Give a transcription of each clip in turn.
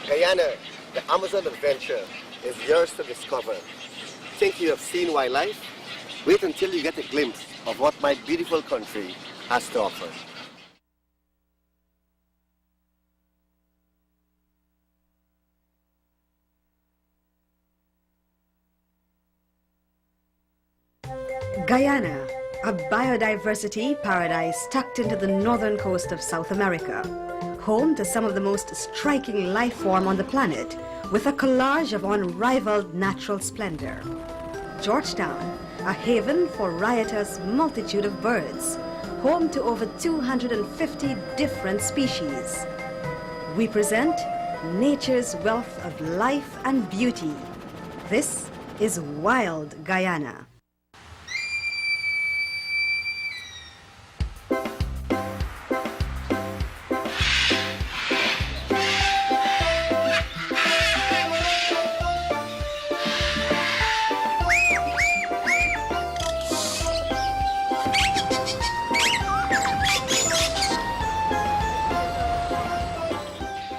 Guyana, the Amazon adventure is yours to discover. Think you have seen wildlife? Wait until you get a glimpse of what my beautiful country has to offer. Guyana, a biodiversity paradise tucked into the northern coast of South America, home to some of the most striking life form on the planet, with a collage of unrivaled natural splendor. Georgetown, a haven for riotous multitude of birds, home to over 250 different species. We present nature's wealth of life and beauty. This is Wild Guyana.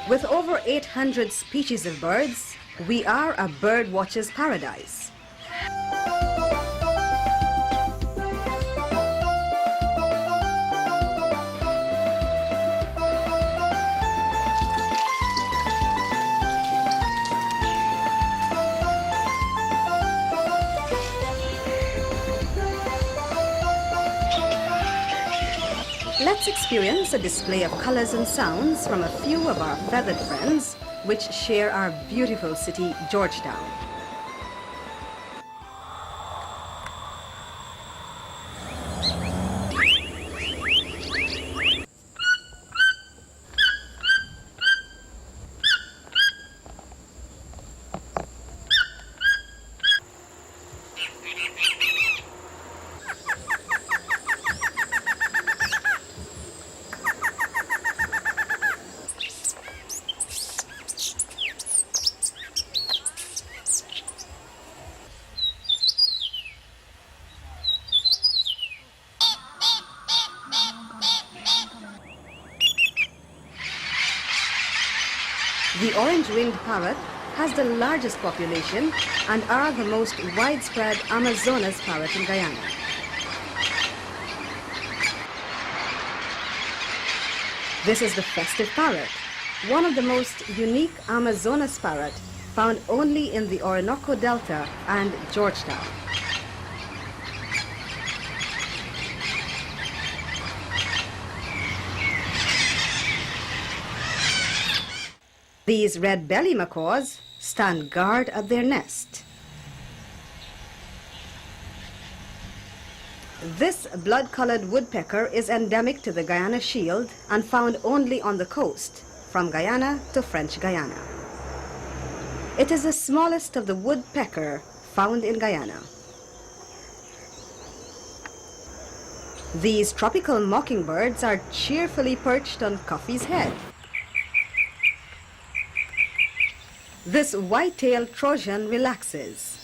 With over 800 species of birds, we are a bird watcher's paradise. Let's experience a display of colors and sounds from a few of our feathered friends, which share our beautiful city, Georgetown. The orange-winged parrot has the largest population and are the most widespread Amazonas parrot in Guyana. This is the festive parrot, one of the most unique Amazonas parrot found only in the Orinoco Delta and Georgetown. These red-belly macaws stand guard at their nest. This blood-colored woodpecker is endemic to the Guyana Shield and found only on the coast, from Guyana to French Guyana. It is the smallest of the woodpecker found in Guyana. These tropical mockingbirds are cheerfully perched on Coffee's head. This white-tailed Trojan relaxes.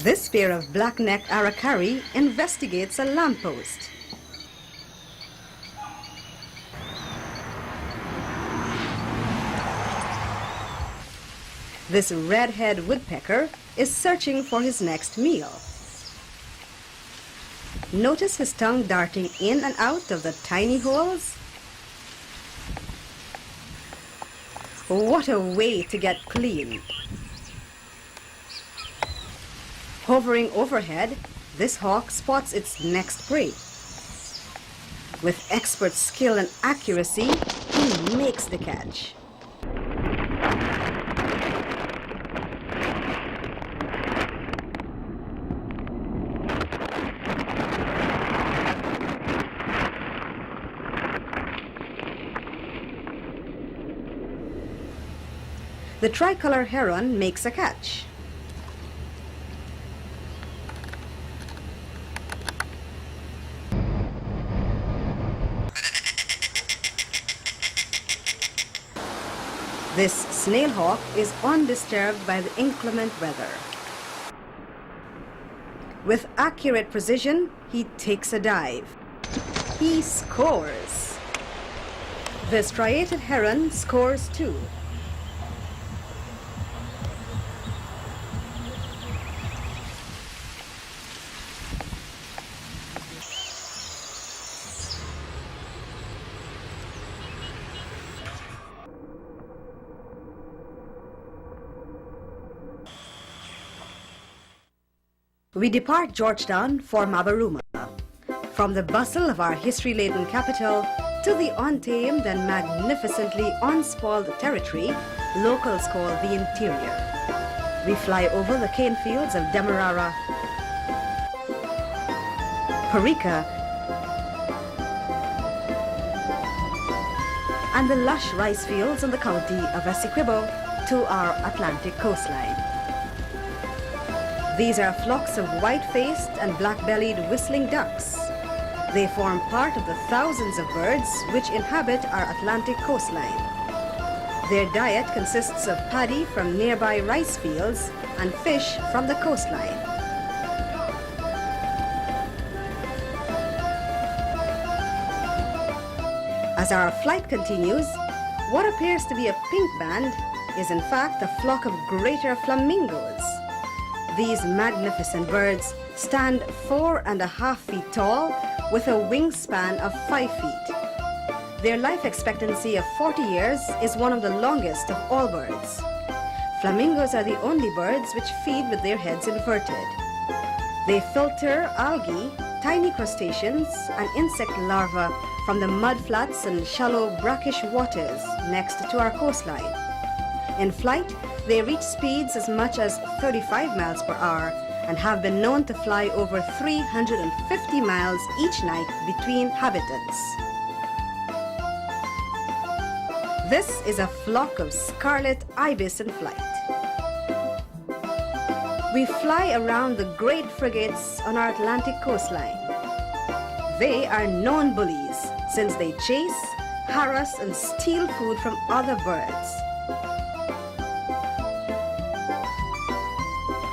This pair of black-necked aracari investigates a lamppost. This red-head woodpecker is searching for his next meal. Notice his tongue darting in and out of the tiny holes. What a way to get clean. Hovering overhead, this hawk spots its next prey. With expert skill and accuracy, he makes the catch. The tricolor heron makes a catch. This snail hawk is undisturbed by the inclement weather. With accurate precision, he takes a dive. He scores. The striated heron scores 2. We depart Georgetown for Mabaruma. From the bustle of our history-laden capital to the untamed and magnificently unspoiled territory locals call the interior. We fly over the cane fields of Demerara, Parika, and the lush rice fields in the county of Essequibo to our Atlantic coastline. These are flocks of white-faced and black-bellied whistling ducks. They form part of the thousands of birds which inhabit our Atlantic coastline. Their diet consists of paddy from nearby rice fields and fish from the coastline. As our flight continues, what appears to be a pink band is in fact a flock of greater flamingos. These magnificent birds stand 4.5 feet tall with a wingspan of 5 feet. Their life expectancy of 40 years is one of the longest of all birds. Flamingos are the only birds which feed with their heads inverted. They filter algae, tiny crustaceans, and insect larvae from the mudflats and shallow brackish waters next to our coastline. In flight, they reach speeds as much as 35 miles per hour and have been known to fly over 350 miles each night between habitats. This is a flock of scarlet ibis in flight. We fly around the great frigates on our Atlantic coastline. They are known bullies since they chase, harass, and steal food from other birds.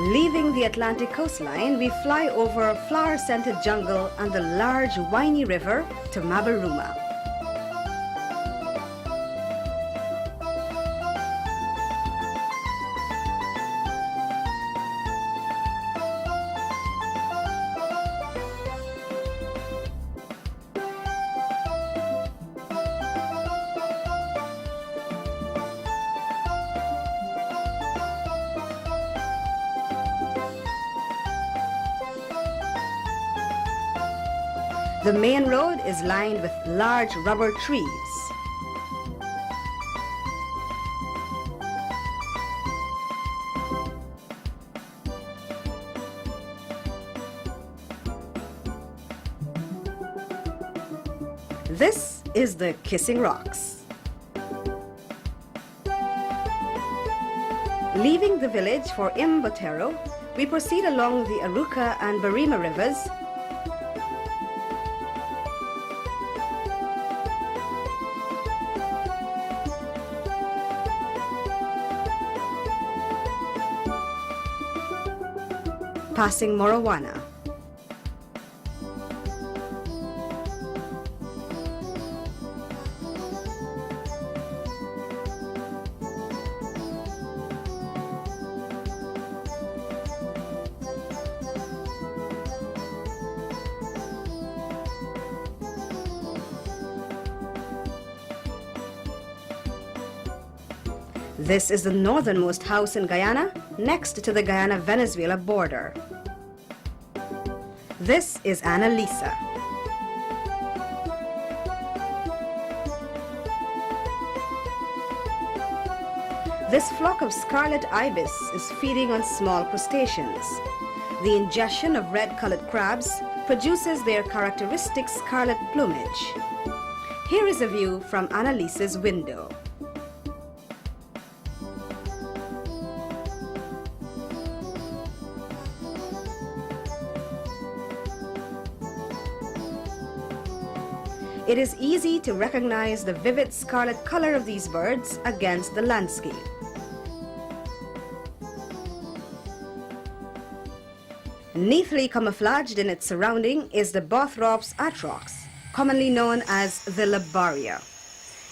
Leaving the Atlantic coastline, we fly over a flower-scented jungle and the large winey river to Mabaruma. The main road is lined with large rubber trees. This is the Kissing Rocks. Leaving the village for Imbotero, we proceed along the Aruca and Barima rivers passing Morowana. This is the northernmost house in Guyana, next to the Guyana-Venezuela border. This is Annalisa. This flock of scarlet ibis is feeding on small crustaceans. The ingestion of red-colored crabs produces their characteristic scarlet plumage. Here is a view from Annalisa's window. It is easy to recognize the vivid scarlet color of these birds against the landscape. Neatly camouflaged in its surrounding is the Bothrops atrox, commonly known as the labaria.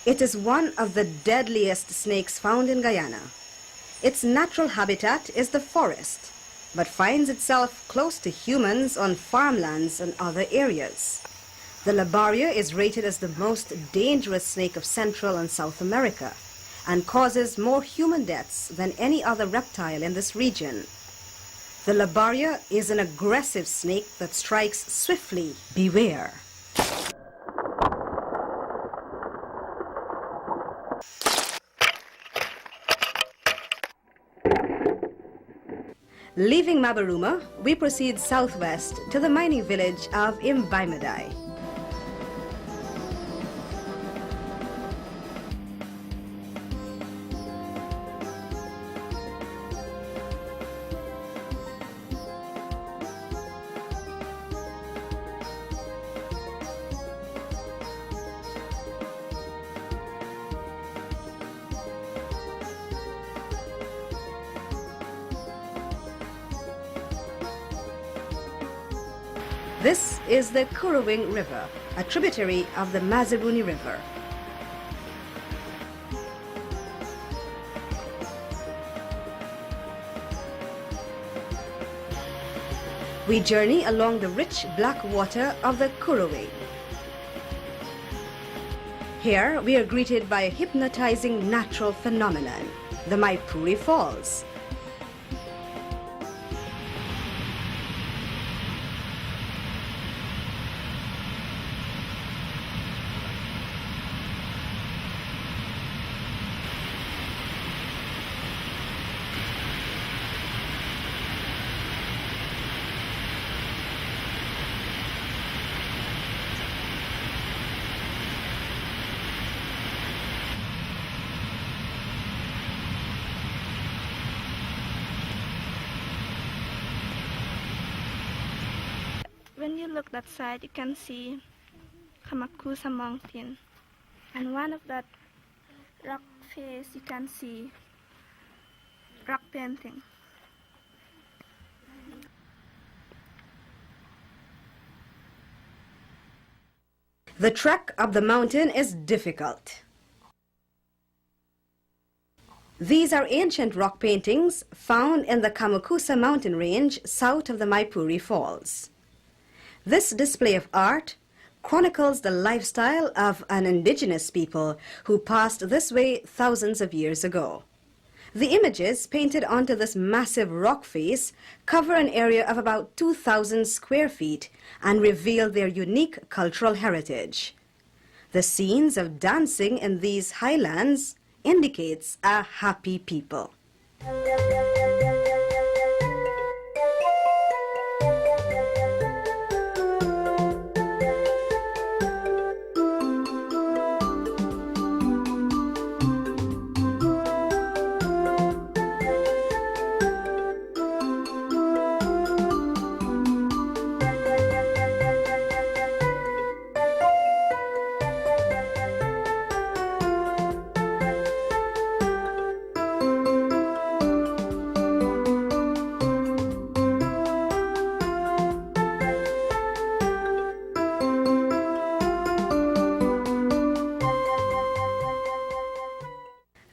It is one of the deadliest snakes found in Guyana. Its natural habitat is the forest, but finds itself close to humans on farmlands and other areas. The labaria is rated as the most dangerous snake of Central and South America and causes more human deaths than any other reptile in this region. The labaria is an aggressive snake that strikes swiftly. Beware. Leaving Mabaruma, we proceed southwest to the mining village of Mbaimadai. This is the Kuruwing River, a tributary of the Mazaruni River. We journey along the rich black water of the Kuruwing. Here we are greeted by a hypnotizing natural phenomenon, the Maipuri Falls. When you look that side, you can see Kamakusa mountain, and one of that rock face you can see rock painting. The trek up the mountain is difficult. These are ancient rock paintings found in the Kamakusa mountain range south of the Maipuri Falls. This display of art chronicles the lifestyle of an indigenous people who passed this way thousands of years ago. The images painted onto this massive rock face cover an area of about 2,000 square feet and reveal their unique cultural heritage. The scenes of dancing in these highlands indicates a happy people.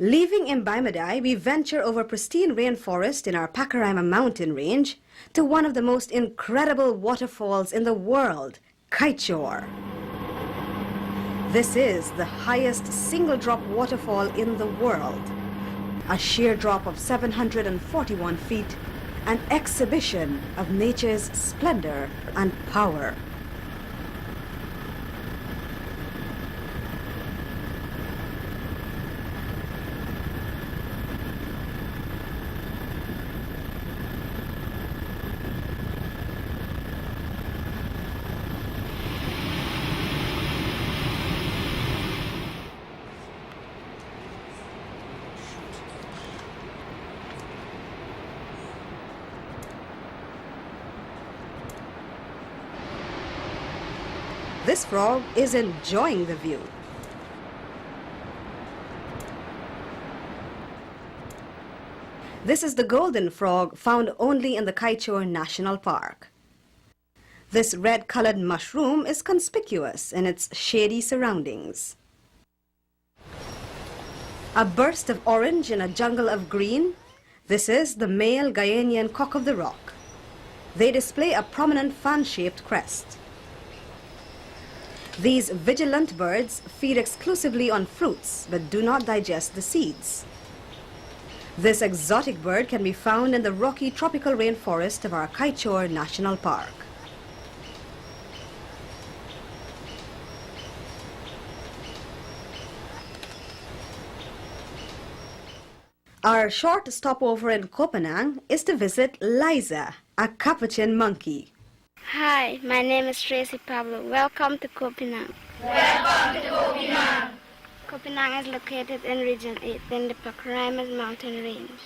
Leaving Mbaimadai, we venture over pristine rainforest in our Pacaraima mountain range to one of the most incredible waterfalls in the world, Kaichor. This is the highest single-drop waterfall in the world. A sheer drop of 741 feet, an exhibition of nature's splendor and power. This frog is enjoying the view. This is the golden frog found only in the Kaichor National Park. This red-colored mushroom is conspicuous in its shady surroundings. A burst of orange in a jungle of green. This is the male Guyanean cock of the rock. They display a prominent fan-shaped crest. These vigilant birds feed exclusively on fruits but do not digest the seeds. This exotic bird can be found in the rocky tropical rainforest of our Kaichor National Park. Our short stopover in Copenhagen is to visit Liza, a capuchin monkey. Hi, my name is Tracy Pablo. Welcome to Copenhagen. Welcome to Copenhagen. Copenhagen is located in Region 8 in the Pacaraimans mountain range.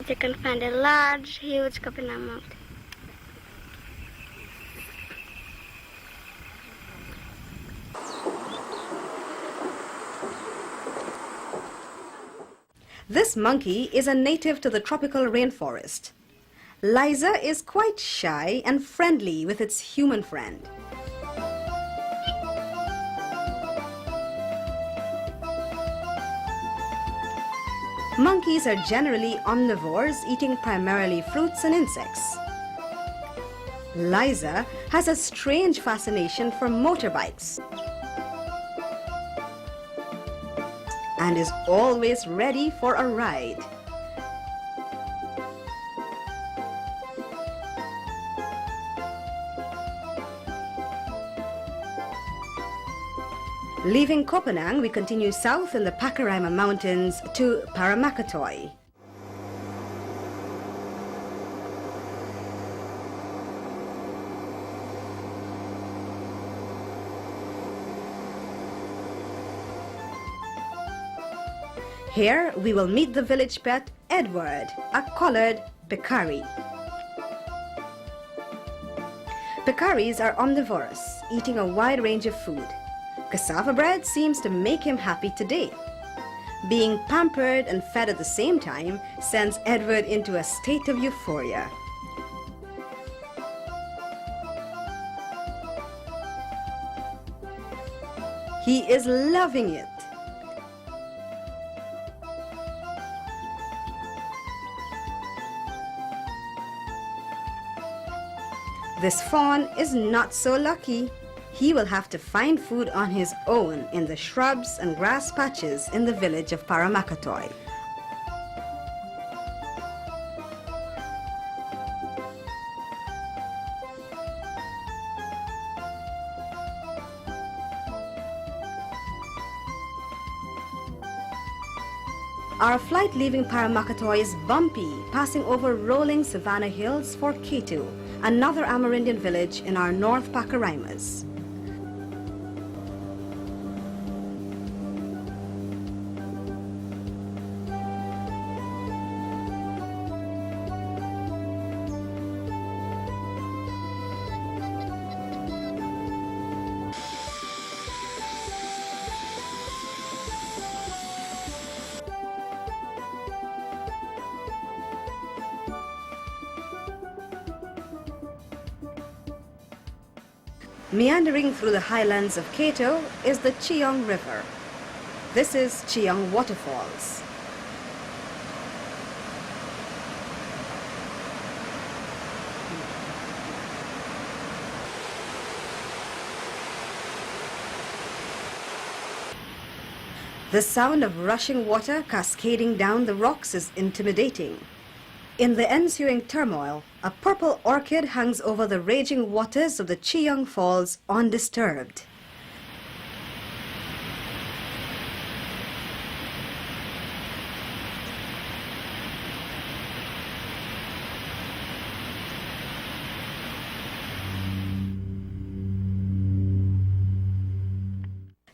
You can find a large, huge Copenhagen mountain. This monkey is a native to the tropical rainforest. Liza is quite shy and friendly with its human friend. Monkeys are generally omnivores, eating primarily fruits and insects. Liza has a strange fascination for motorbikes and is always ready for a ride. Leaving Copenhagen, we continue south in the Pacaraima Mountains to Paramakatoi. Here we will meet the village pet Edward, a collared peccary. Peccaries are omnivorous, eating a wide range of food. Cassava bread seems to make him happy today. Being pampered and fed at the same time sends Edward into a state of euphoria. He is loving it. This fawn is not so lucky. He will have to find food on his own in the shrubs and grass patches in the village of Paramakatoi. Our flight leaving Paramakatoi is bumpy, passing over rolling savanna hills for Ketu, another Amerindian village in our North Pacaraimas. Meandering through the highlands of Keto is the Cheong River. This is Cheong Waterfalls. The sound of rushing water cascading down the rocks is intimidating. In the ensuing turmoil, a purple orchid hangs over the raging waters of the Cheong Falls undisturbed.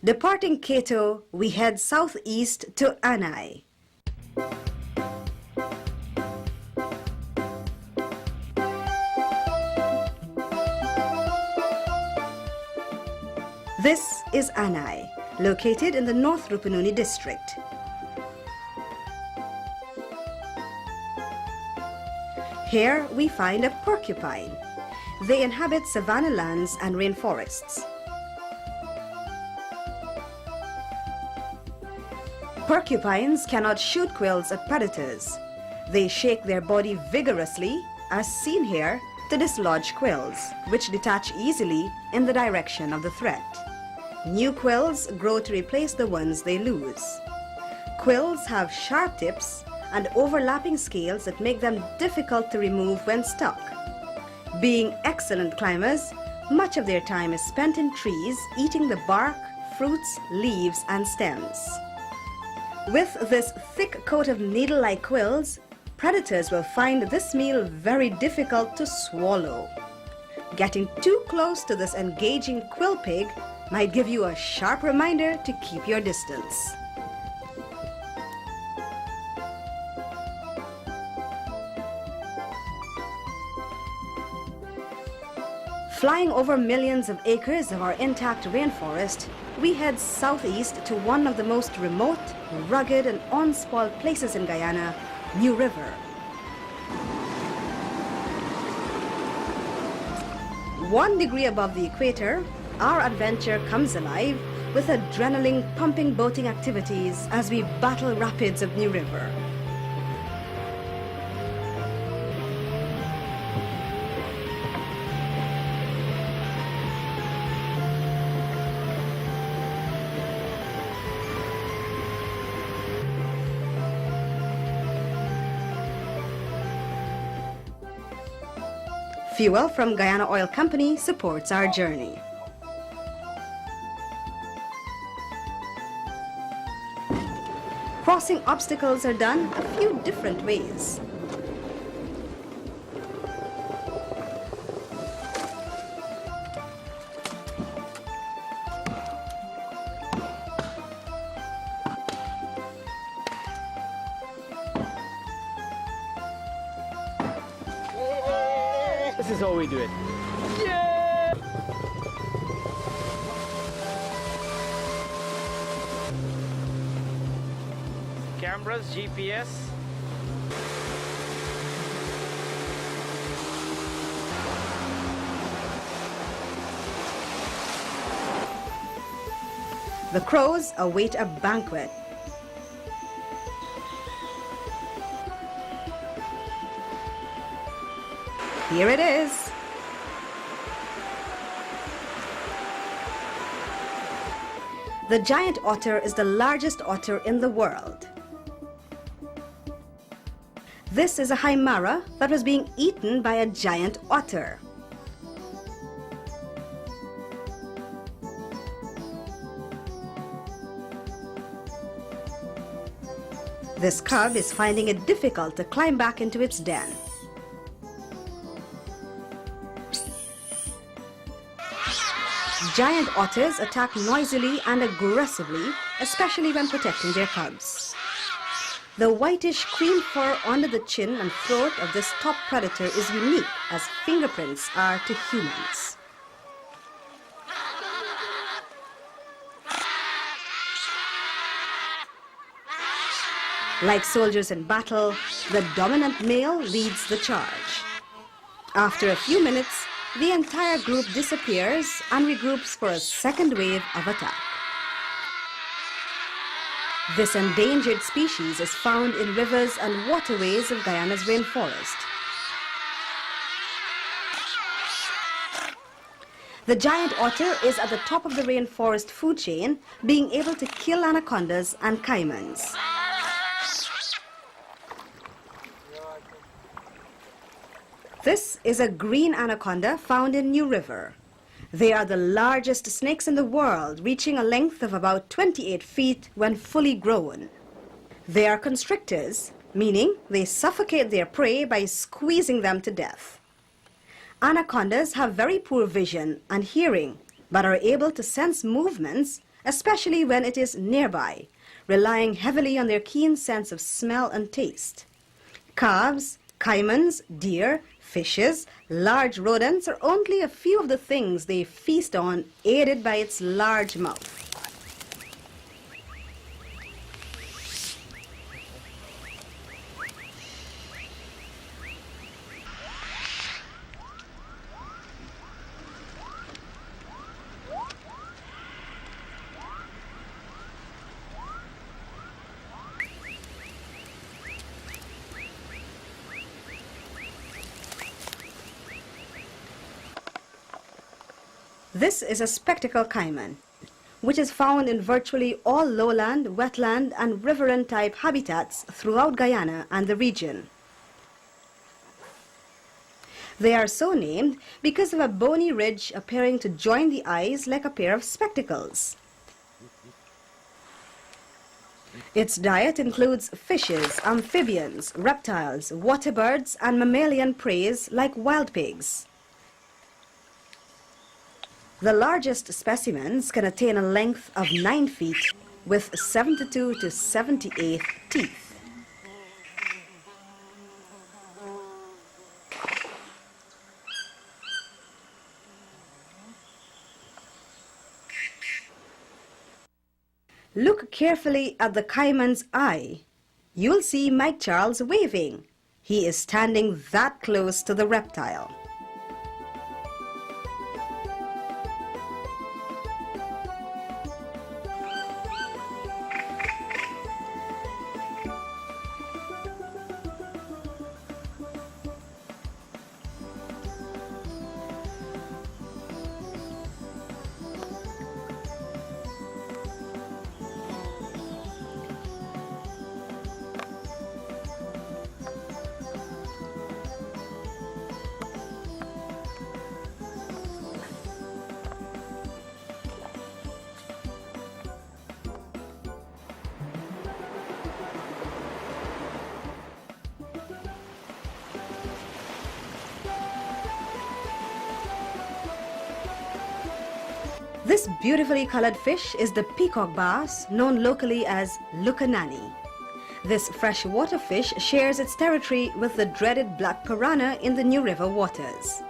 Departing Keto, we head southeast to Anai. This is Anai, located in the North Rupununi district. Here we find a porcupine. They inhabit savanna lands and rainforests. Porcupines cannot shoot quills at predators. They shake their body vigorously, as seen here, to dislodge quills, which detach easily in the direction of the threat. New quills grow to replace the ones they lose. Quills have sharp tips and overlapping scales that make them difficult to remove when stuck. Being excellent climbers, much of their time is spent in trees eating the bark, fruits, leaves, and stems. With this thick coat of needle-like quills, predators will find this meal very difficult to swallow. Getting too close to this engaging quill pig might give you a sharp reminder to keep your distance. Flying over millions of acres of our intact rainforest, we head southeast to one of the most remote, rugged, and unspoiled places in Guyana, New River. 1 degree above the equator, our adventure comes alive with adrenaline-pumping boating activities as we battle rapids of New River. Fuel from Guyana Oil Company supports our journey. Crossing obstacles are done a few different ways. This is how we do it. Cameras, GPS. The crows await a banquet. Here it is. The giant otter is the largest otter in the world. This is a haimara that was being eaten by a giant otter. This cub is finding it difficult to climb back into its den. Giant otters attack noisily and aggressively, especially when protecting their cubs. The whitish cream fur under the chin and throat of this top predator is unique, as fingerprints are to humans. Like soldiers in battle, the dominant male leads the charge. After a few minutes, the entire group disappears and regroups for a second wave of attack. This endangered species is found in rivers and waterways of Guyana's rainforest. The giant otter is at the top of the rainforest food chain, being able to kill anacondas and caimans. This is a green anaconda found in New River. They are the largest snakes in the world, reaching a length of about 28 feet when fully grown. They are constrictors, meaning they suffocate their prey by squeezing them to death. Anacondas have very poor vision and hearing, but are able to sense movements, especially when it is nearby, relying heavily on their keen sense of smell and taste. Calves, caimans, deer, fishes, large rodents are only a few of the things they feast on, aided by its large mouth. This is a spectacle caiman, which is found in virtually all lowland, wetland and riverine-type habitats throughout Guyana and the region. They are so named because of a bony ridge appearing to join the eyes like a pair of spectacles. Its diet includes fishes, amphibians, reptiles, water birds and mammalian prey like wild pigs. The largest specimens can attain a length of 9 feet with 72 to 78 teeth. Look carefully at the caiman's eye. You'll see Mike Charles waving. He is standing that close to the reptile. This beautifully colored fish is the peacock bass, known locally as lukanani. This freshwater fish shares its territory with the dreaded black piranha in the New River waters.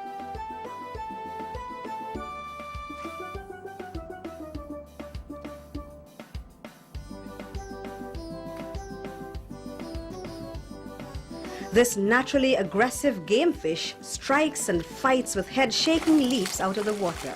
This naturally aggressive game fish strikes and fights with head-shaking leaps out of the water.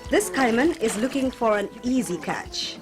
This caiman is looking for an easy catch.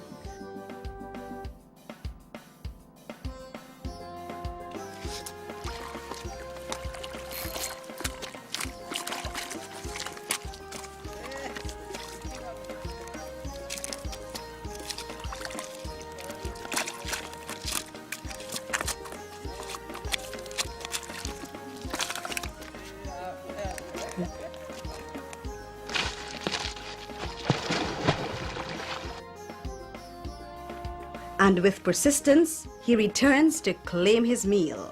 And with persistence, he returns to claim his meal.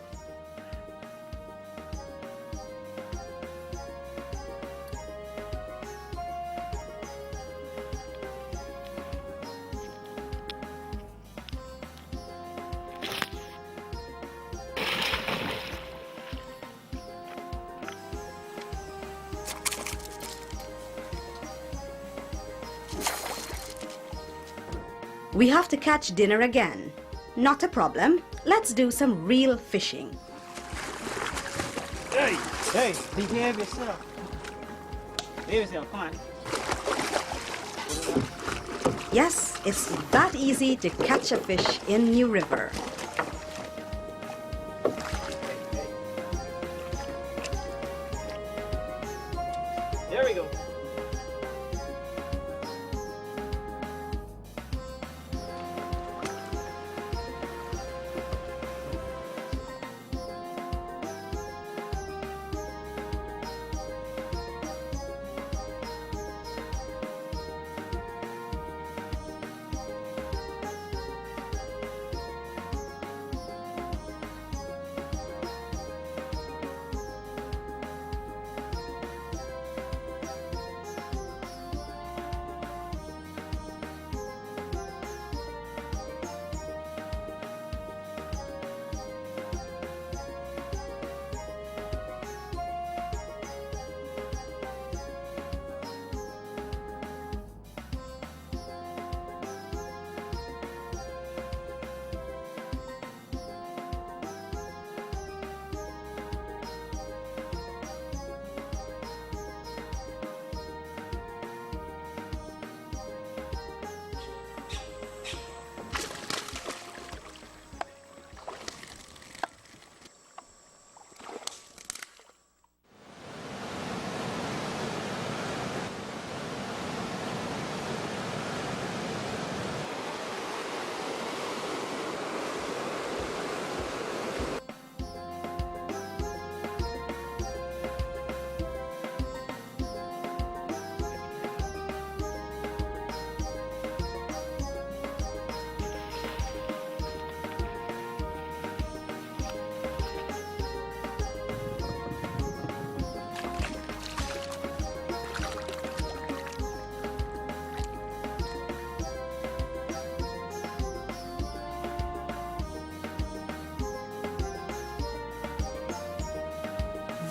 We have to catch dinner again. Not a problem. Let's do some real fishing. Hey, behave yourself. Behave yourself, come on. Yes, it's that easy to catch a fish in New River. There we go.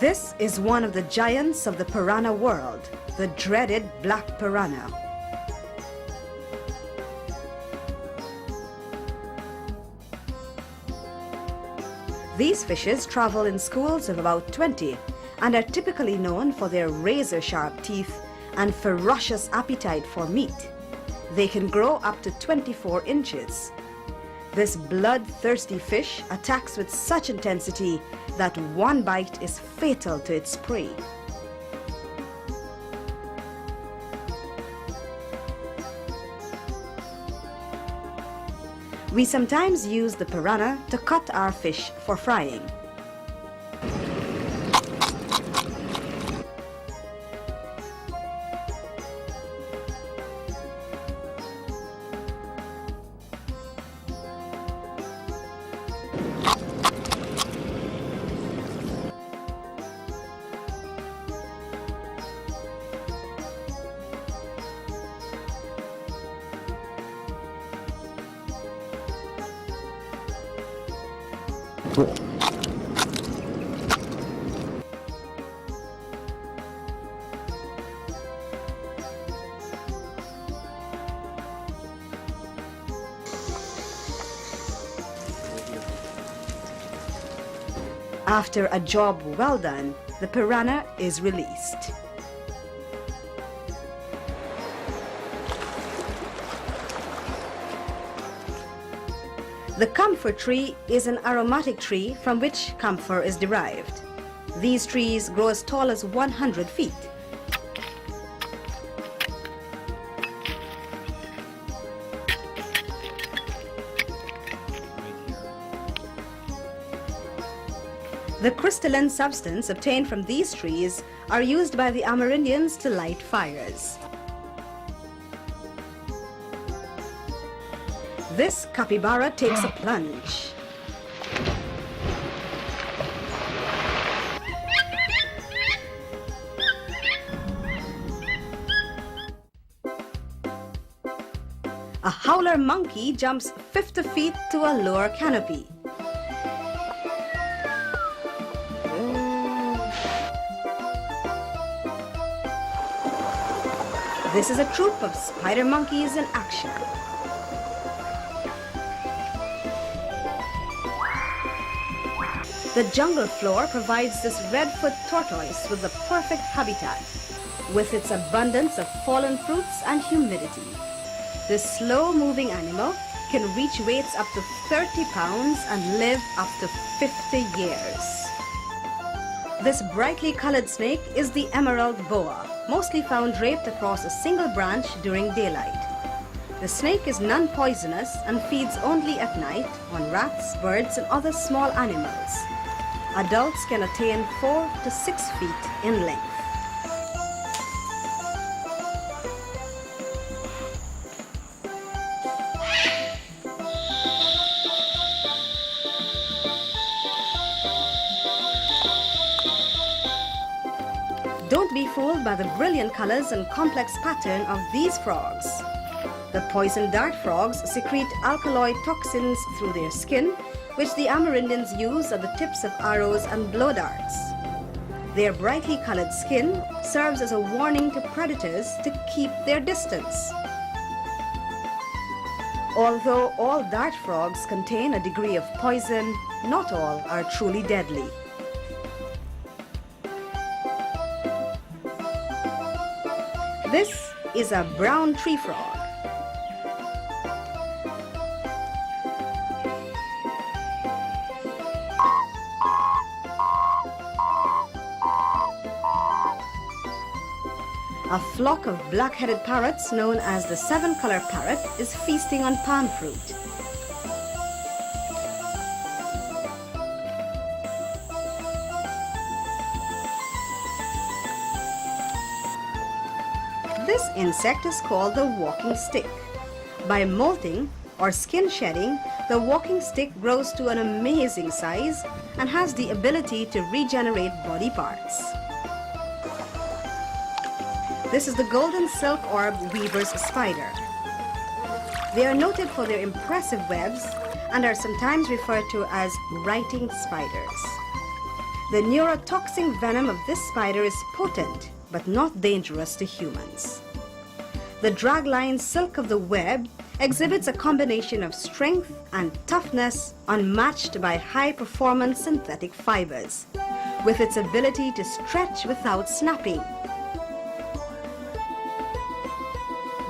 This is one of the giants of the piranha world, the dreaded black piranha. These fishes travel in schools of about 20 and are typically known for their razor-sharp teeth and ferocious appetite for meat. They can grow up to 24 inches. This bloodthirsty fish attacks with such intensity that one bite is fatal to its prey. We sometimes use the piranha to cut our fish for frying. After a job well done, the piranha is released. The camphor tree is an aromatic tree from which camphor is derived. These trees grow as tall as 100 feet. The crystalline substance obtained from these trees are used by the Amerindians to light fires. This capybara takes a plunge. A howler monkey jumps 50 feet to a lower canopy. This is a troop of spider monkeys in action. The jungle floor provides this redfoot tortoise with the perfect habitat, with its abundance of fallen fruits and humidity. This slow-moving animal can reach weights up to 30 pounds and live up to 50 years. This brightly colored snake is the emerald boa, mostly found draped across a single branch during daylight. The snake is non-poisonous and feeds only at night on rats, birds, and other small animals. Adults can attain 4 to 6 feet in length. Don't be fooled by the brilliant colors and complex pattern of these frogs. The poison dart frogs secrete alkaloid toxins through their skin, which the Amerindians use at the tips of arrows and blow darts. Their brightly colored skin serves as a warning to predators to keep their distance. Although all dart frogs contain a degree of poison, not all are truly deadly. This is a brown tree frog. A flock of black-headed parrots known as the seven-color parrot is feasting on palm fruit. This insect is called the walking stick. By molting or skin shedding, the walking stick grows to an amazing size and has the ability to regenerate body parts. This is the golden silk orb weaver's spider. They are noted for their impressive webs and are sometimes referred to as writing spiders. The neurotoxic venom of this spider is potent, but not dangerous to humans. The dragline silk of the web exhibits a combination of strength and toughness unmatched by high-performance synthetic fibers, with its ability to stretch without snapping.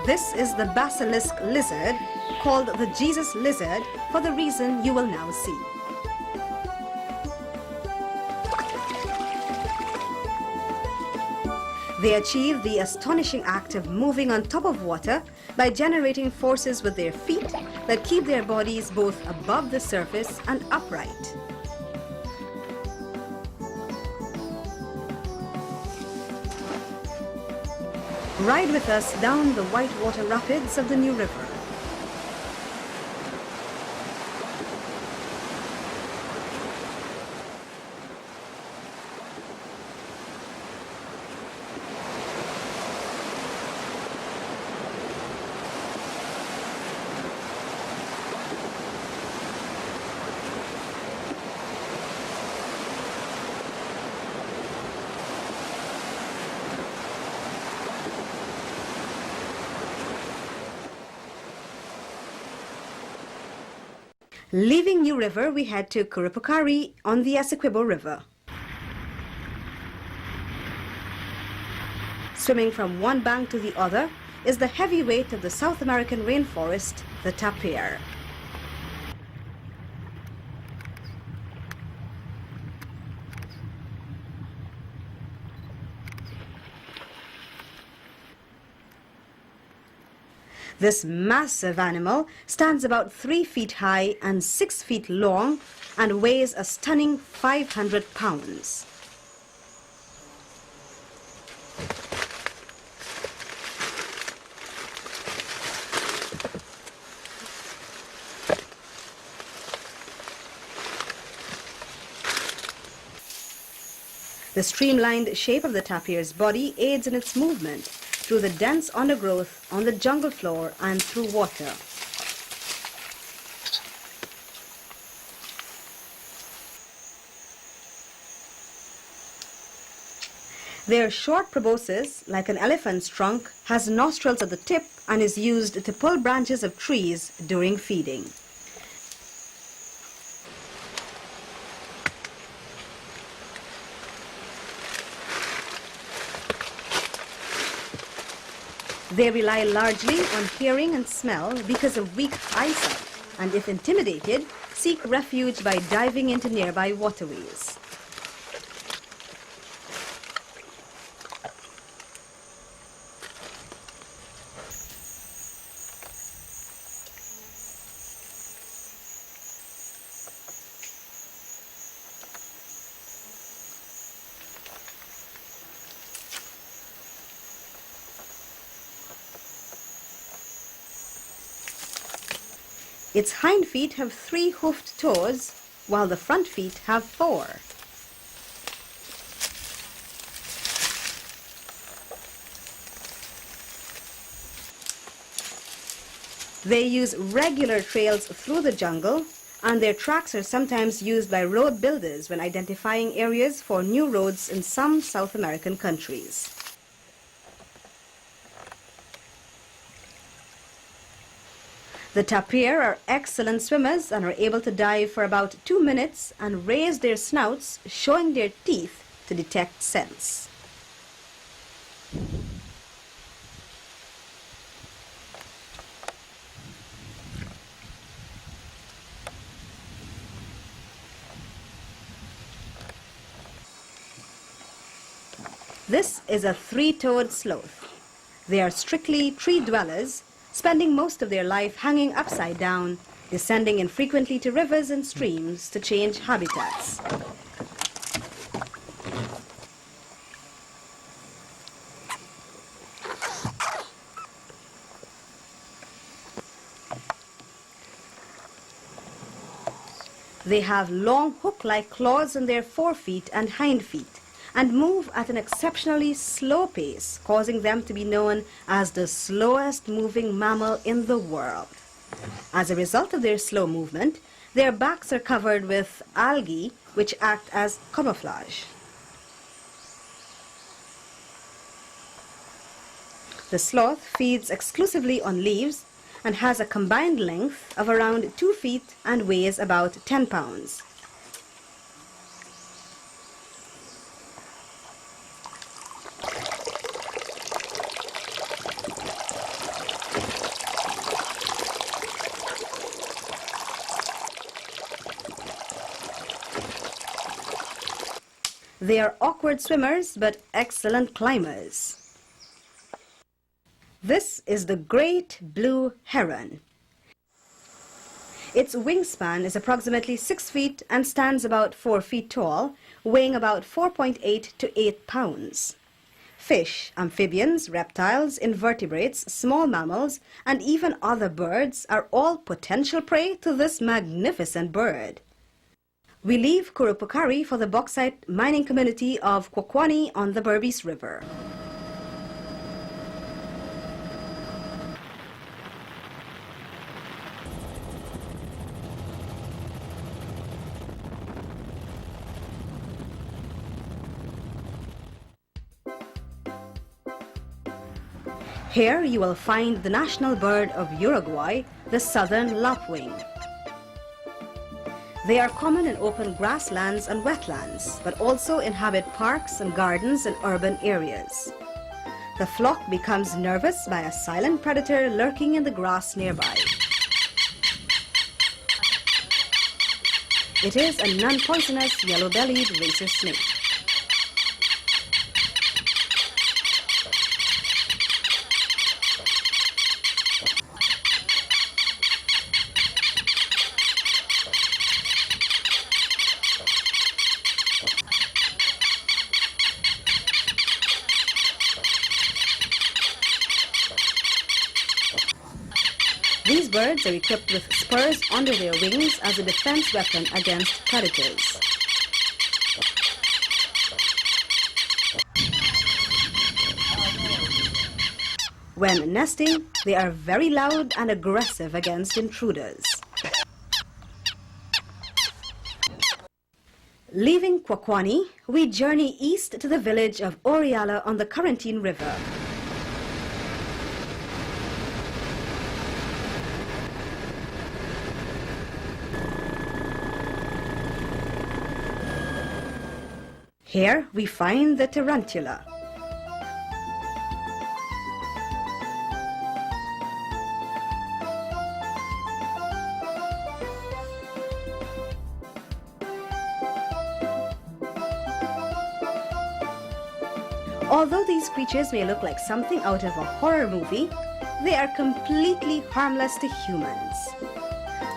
This is the basilisk lizard, called the Jesus lizard, for the reason you will now see. They achieve the astonishing act of moving on top of water by generating forces with their feet that keep their bodies both above the surface and upright. Ride with us down the whitewater rapids of the New River. Leaving New River, we head to Kurupukari on the Essequibo River. Swimming from one bank to the other is the heavy weight of the South American rainforest, the tapir. This massive animal stands about 3 feet high and 6 feet long and weighs a stunning 500 pounds. The streamlined shape of the tapir's body aids in its movement through the dense undergrowth on the jungle floor and through water. Their short proboscis, like an elephant's trunk, has nostrils at the tip and is used to pull branches of trees during feeding. They rely largely on hearing and smell because of weak eyesight, and if intimidated, seek refuge by diving into nearby waterways. Its hind feet have 3 hoofed toes, while the front feet have 4. They use regular trails through the jungle, and their tracks are sometimes used by road builders when identifying areas for new roads in some South American countries. The tapir are excellent swimmers and are able to dive for about 2 minutes and raise their snouts, showing their teeth to detect scents. This is a 3-toed sloth. They are strictly tree dwellers, spending most of their life hanging upside down, descending infrequently to rivers and streams to change habitats. They have long hook-like claws on their forefeet and hind feet, and move at an exceptionally slow pace, causing them to be known as the slowest moving mammal in the world. As a result of their slow movement, Their backs are covered with algae, which act as camouflage. The sloth feeds exclusively on leaves and has a combined length of around 2 feet and weighs about 10 pounds. They are awkward swimmers but excellent climbers. This is the great blue heron. Its wingspan is approximately 6 feet and stands about 4 feet tall, weighing about 4.8 to 8 pounds. Fish, amphibians, reptiles, invertebrates, small mammals, and even other birds are all potential prey to this magnificent bird. We leave Kurupukari for the bauxite mining community of Kwakwani on the Berbice River. Here you will find the national bird of Uruguay, the southern lapwing. They are common in open grasslands and wetlands, but also inhabit parks and gardens in urban areas. The flock becomes nervous by a silent predator lurking in the grass nearby. It is a non-poisonous yellow-bellied racer snake. These birds are equipped with spurs under their wings as a defense weapon against predators. When nesting, they are very loud and aggressive against intruders. Leaving Kwakwani, we journey east to the village of Oriala on the Corentyne River. Here we find the tarantula. Although these creatures may look like something out of a horror movie, they are completely harmless to humans.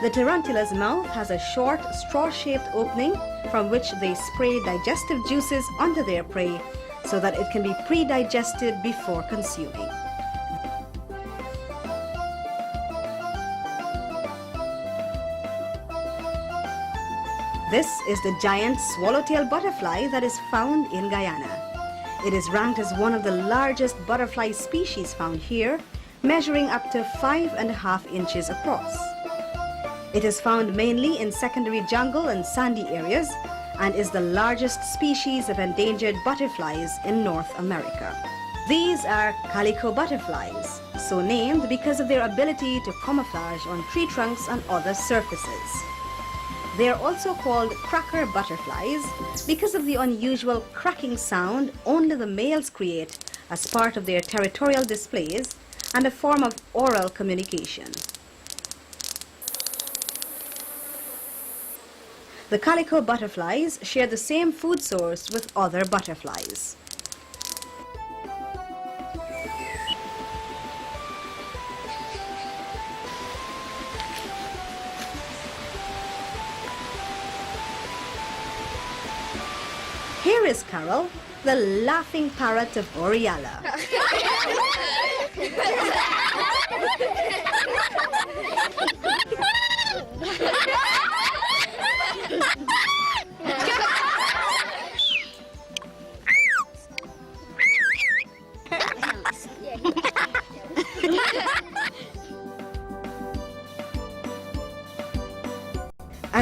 The tarantula's mouth has a short, straw-shaped opening from which they spray digestive juices onto their prey so that it can be pre-digested before consuming. This is the giant swallowtail butterfly that is found in Guyana. It is ranked as one of the largest butterfly species found here, measuring up to 5.5 inches across. It is found mainly in secondary jungle and sandy areas and is the largest species of endangered butterflies in North America. These are calico butterflies, so named because of their ability to camouflage on tree trunks and other surfaces. They are also called cracker butterflies because of the unusual cracking sound only the males create as part of their territorial displays and a form of oral communication. The calico butterflies share the same food source with other butterflies. Here is Carol, the laughing parrot of Oriala.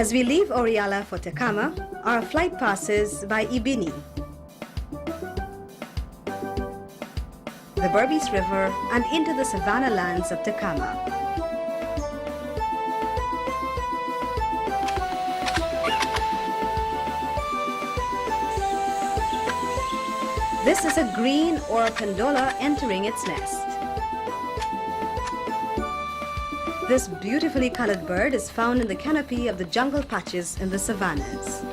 As we leave Oriala for Tecama, our flight passes by Ibini, the Berbice River, and into the savanna lands of Tecama. This is a green or condola entering its nest. This beautifully colored bird is found in the canopy of the jungle patches in the savannas.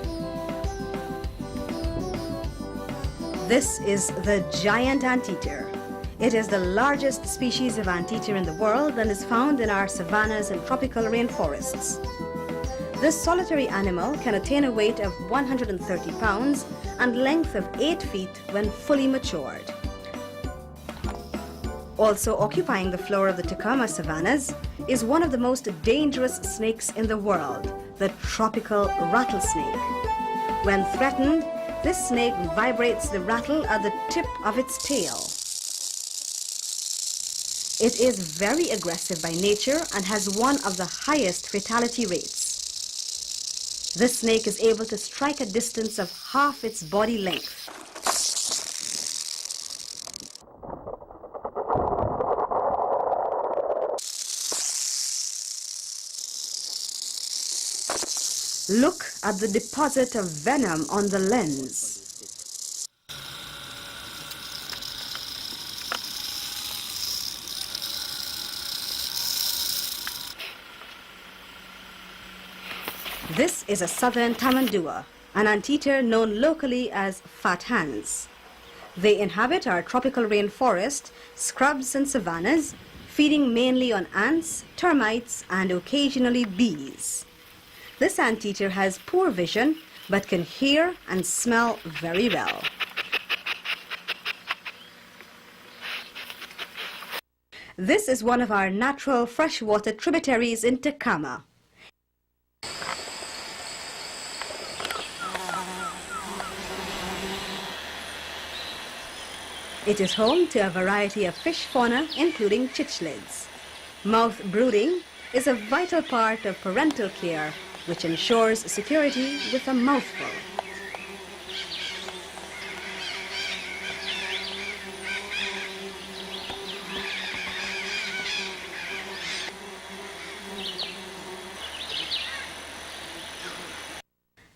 This is the giant anteater. It is the largest species of anteater in the world and is found in our savannas and tropical rainforests. This solitary animal can attain a weight of 130 pounds and length of 8 feet when fully matured. Also occupying the floor of the Tecama savannas is one of the most dangerous snakes in the world, the tropical rattlesnake. When threatened, this snake vibrates the rattle at the tip of its tail. It is very aggressive by nature and has one of the highest fatality rates. This snake is able to strike a distance of half its body length. Look at the deposit of venom on the lens. This is a southern tamandua, an anteater known locally as fat hands. They inhabit our tropical rainforest, scrubs and savannas, feeding mainly on ants, termites, and occasionally bees. This anteater has poor vision, but can hear and smell very well. This is one of our natural freshwater tributaries in Tecama. It is home to a variety of fish fauna, including cichlids. Mouth brooding is a vital part of parental care, which ensures security with a mouthful.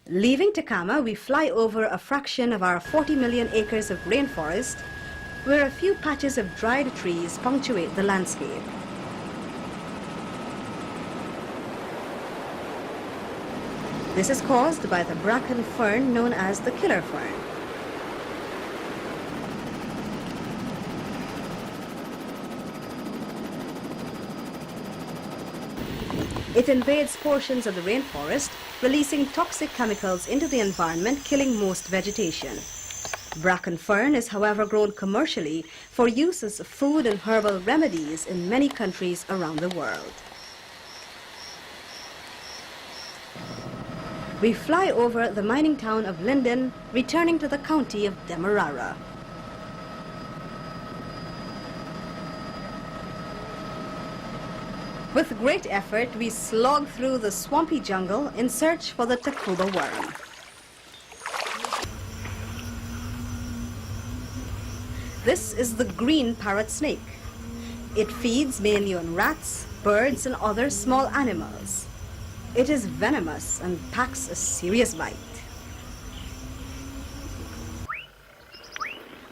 Leaving Tecama, we fly over a fraction of our 40 million acres of rainforest, where a few patches of dried trees punctuate the landscape. This is caused by the bracken fern known as the killer fern. It invades portions of the rainforest, releasing toxic chemicals into the environment, killing most vegetation. Bracken fern is, however, grown commercially for use as food and herbal remedies in many countries around the world. We fly over the mining town of Linden, returning to the county of Demerara. With great effort, we slog through the swampy jungle in search for the Tacuba worm. This is the green parrot snake. It feeds mainly on rats, birds, and other small animals. It is venomous and packs a serious bite.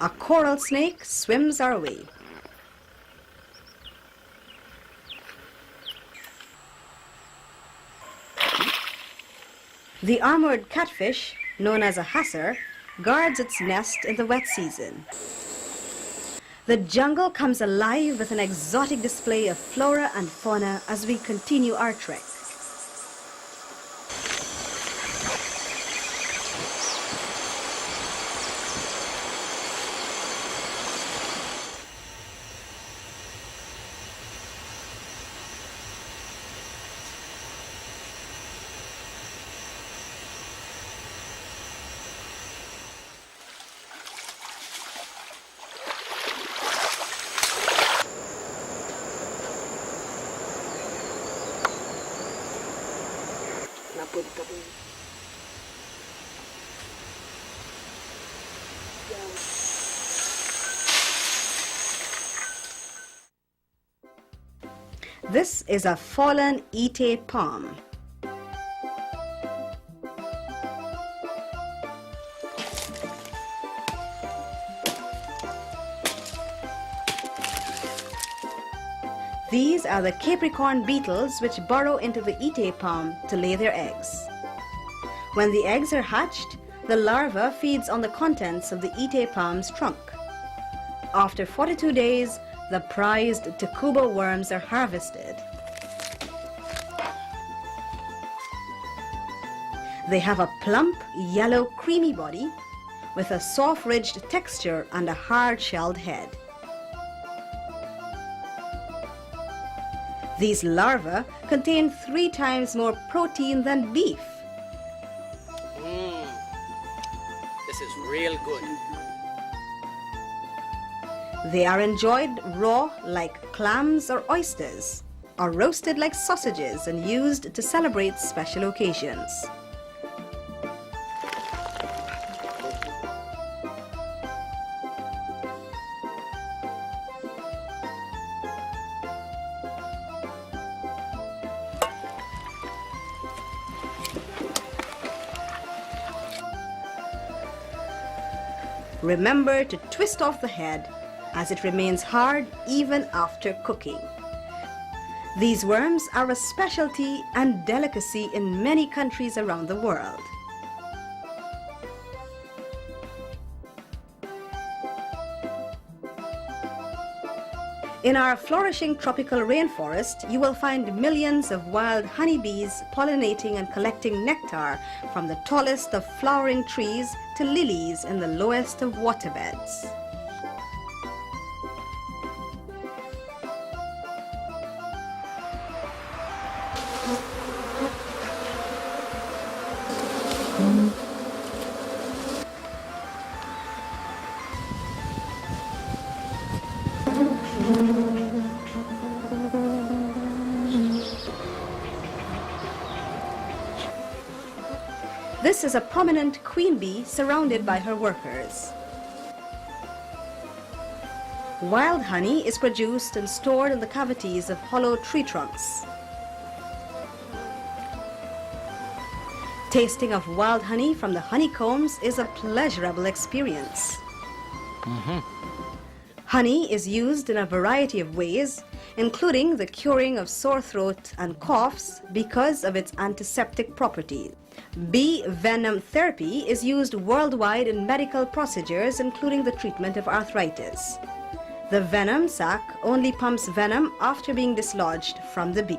A coral snake swims our way. The armored catfish, known as a hasser, guards its nest in the wet season. The jungle comes alive with an exotic display of flora and fauna as we continue our trek. This is a fallen Ite palm. These are the Capricorn beetles which burrow into the Ite palm to lay their eggs. When the eggs are hatched, the larva feeds on the contents of the Ite palm's trunk. After 42 days, the prized Tacuba worms are harvested. They have a plump, yellow, creamy body with a soft-ridged texture and a hard-shelled head. These larvae contain 3 times more protein than beef. This is real good. They are enjoyed raw like clams or oysters, or roasted like sausages and used to celebrate special occasions. Remember to twist off the head, as it remains hard even after cooking. These worms are a specialty and delicacy in many countries around the world. In our flourishing tropical rainforest, you will find millions of wild honeybees pollinating and collecting nectar from the tallest of flowering trees to lilies in the lowest of waterbeds. This is a prominent queen bee surrounded by her workers. Wild honey is produced and stored in the cavities of hollow tree trunks. Tasting of wild honey from the honeycombs is a pleasurable experience. Honey is used in a variety of ways, including the curing of sore throat and coughs because of its antiseptic properties. Bee venom therapy is used worldwide in medical procedures, including the treatment of arthritis. The venom sac only pumps venom after being dislodged from the bee.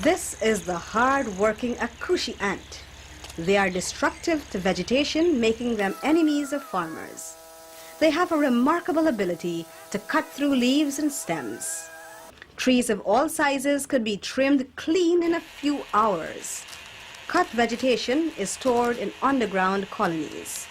This is the hard-working Akushi ant. They are destructive to vegetation, making them enemies of farmers. They have a remarkable ability to cut through leaves and stems. Trees of all sizes could be trimmed clean in a few hours. Cut vegetation is stored in underground colonies.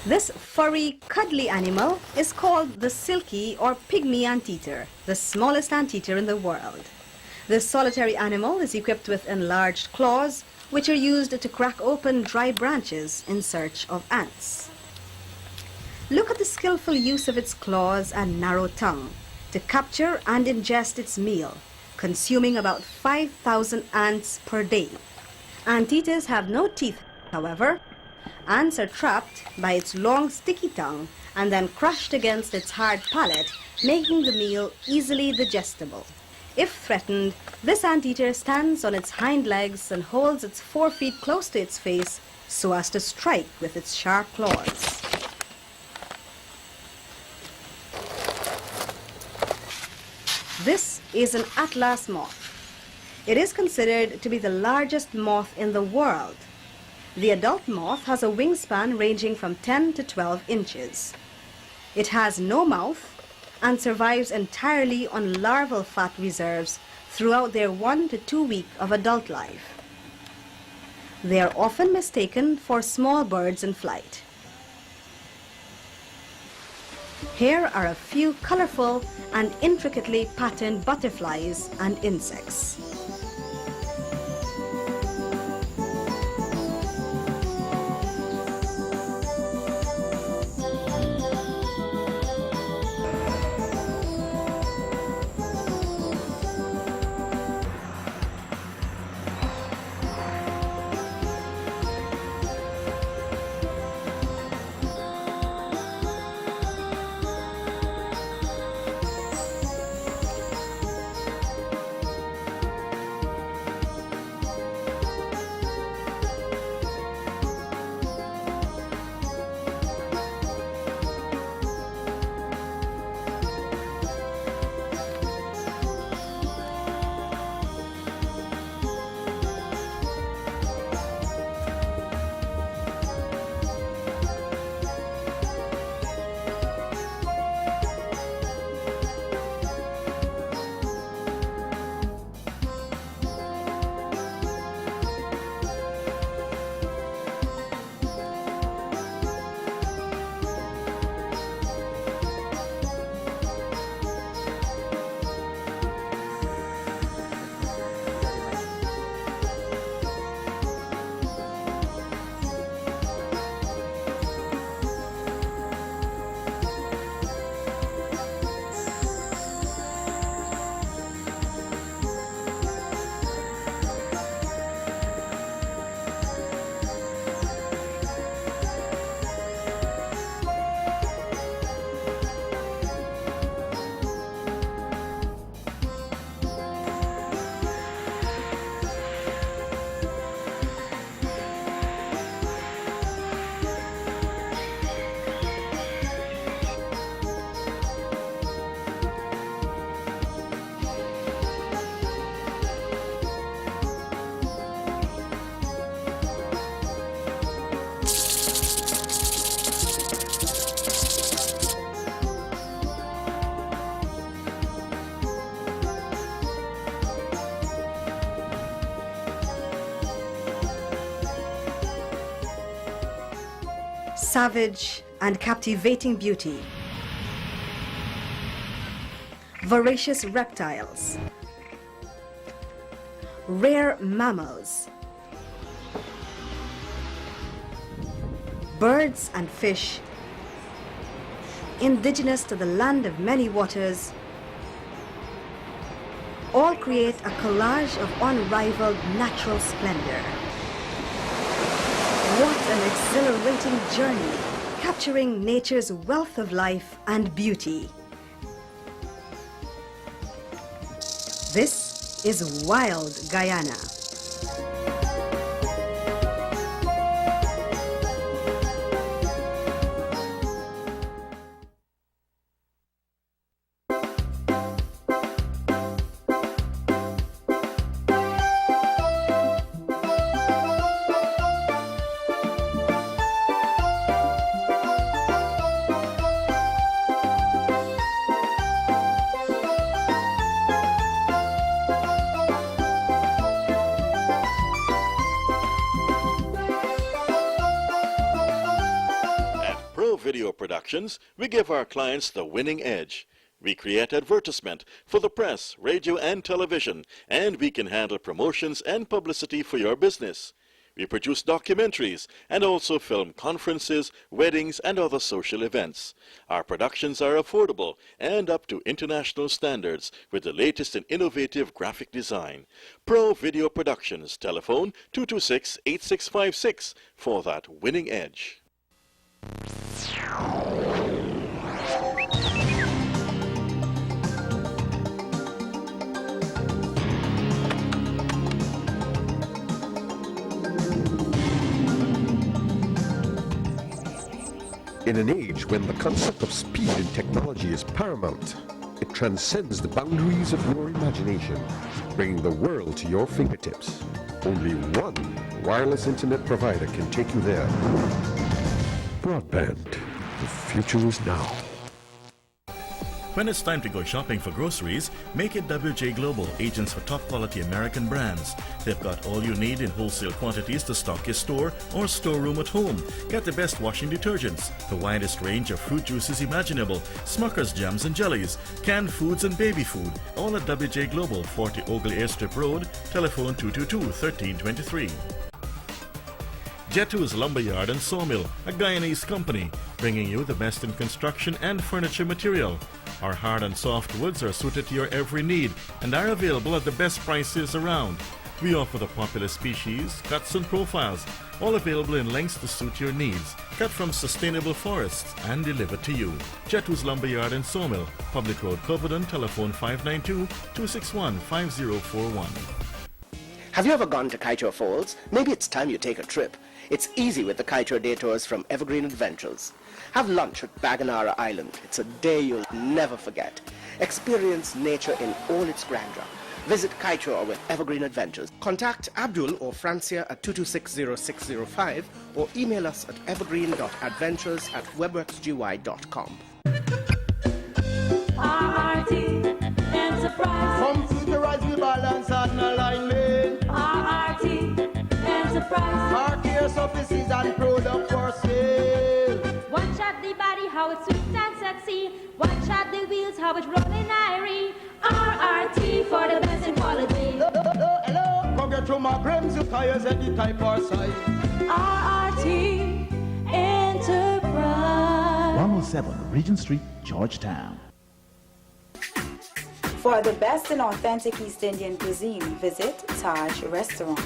This furry, cuddly animal is called the silky or pygmy anteater, the smallest anteater in the world. This solitary animal is equipped with enlarged claws, which are used to crack open dry branches in search of ants. Look at the skillful use of its claws and narrow tongue to capture and ingest its meal, consuming about 5,000 ants per day. Anteaters have no teeth, however. Ants are trapped by its long sticky tongue and then crushed against its hard palate, making the meal easily digestible. If threatened, this anteater stands on its hind legs and holds its forefeet close to its face so as to strike with its sharp claws. This is an atlas moth. It is considered to be the largest moth in the world. The adult moth has a wingspan ranging from 10 to 12 inches. It has no mouth and survives entirely on larval fat reserves throughout their 1 to 2 week of adult life. They are often mistaken for small birds in flight. Here are a few colorful and intricately patterned butterflies and insects. Savage and captivating beauty. Voracious reptiles. Rare mammals. Birds and fish. Indigenous to the land of many waters. All create a collage of unrivaled natural splendor. What an exhilarating journey, capturing nature's wealth of life and beauty. This is Wild Guyana. Video productions, we give our clients the winning edge. We create advertisement for the press, radio and television, and we can handle promotions and publicity for your business. We produce documentaries and also film conferences, weddings and other social events. Our productions are affordable and up to international standards with the latest in innovative graphic design. Pro Video Productions, telephone 226-8656 for that winning edge. In an age when the concept of speed in technology is paramount, it transcends the boundaries of your imagination, bringing the world to your fingertips. Only one wireless internet provider can take you there. Broadband. The future is now. When it's time to go shopping for groceries, make it WJ Global, agents for top quality American brands. They've got all you need in wholesale quantities to stock your store or storeroom at home. Get the best washing detergents, the widest range of fruit juices imaginable, Smucker's jams and jellies, canned foods and baby food, all at WJ Global, 40 Ogle Airstrip Road, telephone 222-1323. Jetu's Lumberyard and Sawmill, a Guyanese company, bringing you the best in construction and furniture material. Our hard and soft woods are suited to your every need and are available at the best prices around. We offer the popular species, cuts and profiles, all available in lengths to suit your needs, cut from sustainable forests and delivered to you. Jetu's Lumberyard and Sawmill, Public Road, Covenant, telephone 592-261-5041. Have you ever gone to Kaitour Falls? Maybe it's time you take a trip. It's easy with the Kaitour Day Tours from Evergreen Adventures. Have lunch at Baganara Island. It's a day you'll never forget. Experience nature in all its grandeur. Visit Kaitour with Evergreen Adventures. Contact Abdul or Francia at 2260605 or email us at evergreen.adventures@webworksgy.com. RRT Enterprise. Computerized the balance and alignment. RRT Enterprise. Our care surfaces and product for sale. Watch out the body, how it's sweet and sexy. Watch out the wheels, how it's rolling irie. RRT for the best in quality. Hello. Come get from my grams of tires at the type or size. RRT Enterprise. 107 Regent Street, Georgetown. For the best in authentic East Indian cuisine, visit Taj Restaurant.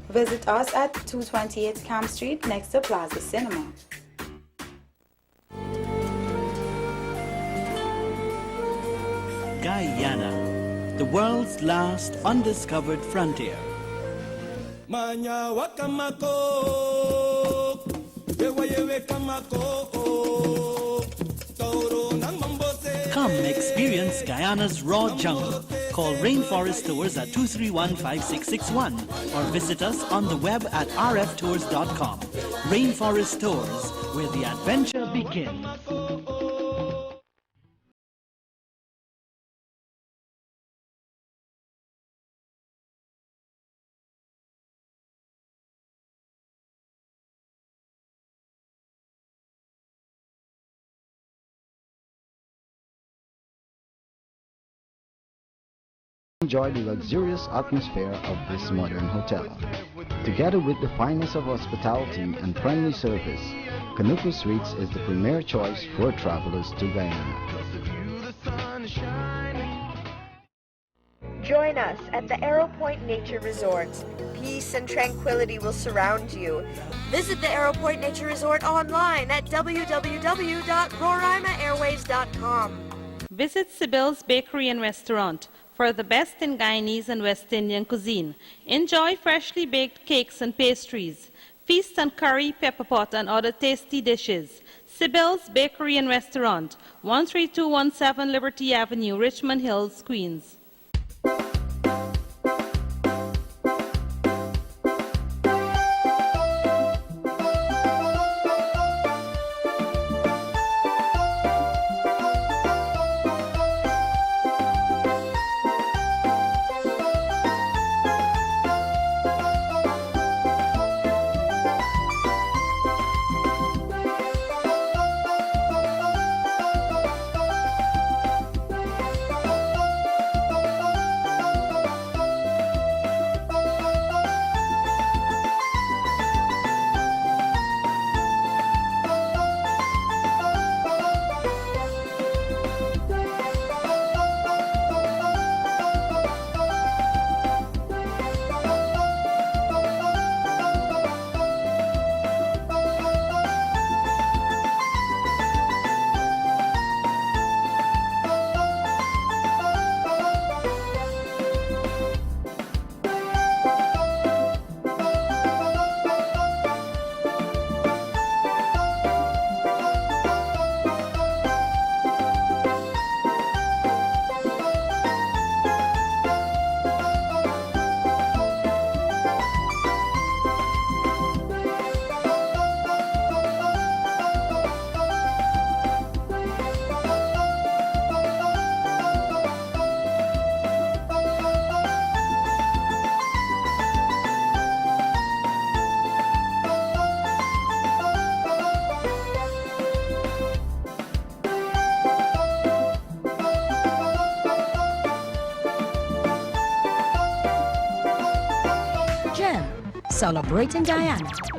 Visit us at 228 Camp Street next to Plaza Cinema. Guyana, the world's last undiscovered frontier. Come experience Guyana's raw jungle. Call Rainforest Tours at 231-5661 or visit us on the web at rftours.com. Rainforest Tours, where the adventure begins. Enjoy the luxurious atmosphere of this modern hotel. Together with the finest of hospitality and friendly service, Kanuku Suites is the premier choice for travelers to Guyana. Join us at the Arrow Point Nature Resort. Peace and tranquility will surround you. Visit the Arrow Point Nature Resort online at www.roraimaAirways.com. Visit Sibyl's Bakery and Restaurant for the best in Guyanese and West Indian cuisine. Enjoy freshly baked cakes and pastries. Feast on curry, pepper pot, and other tasty dishes. Sibyl's Bakery and Restaurant, 13217 Liberty Avenue, Richmond Hills, Queens. Celebrating Guyana.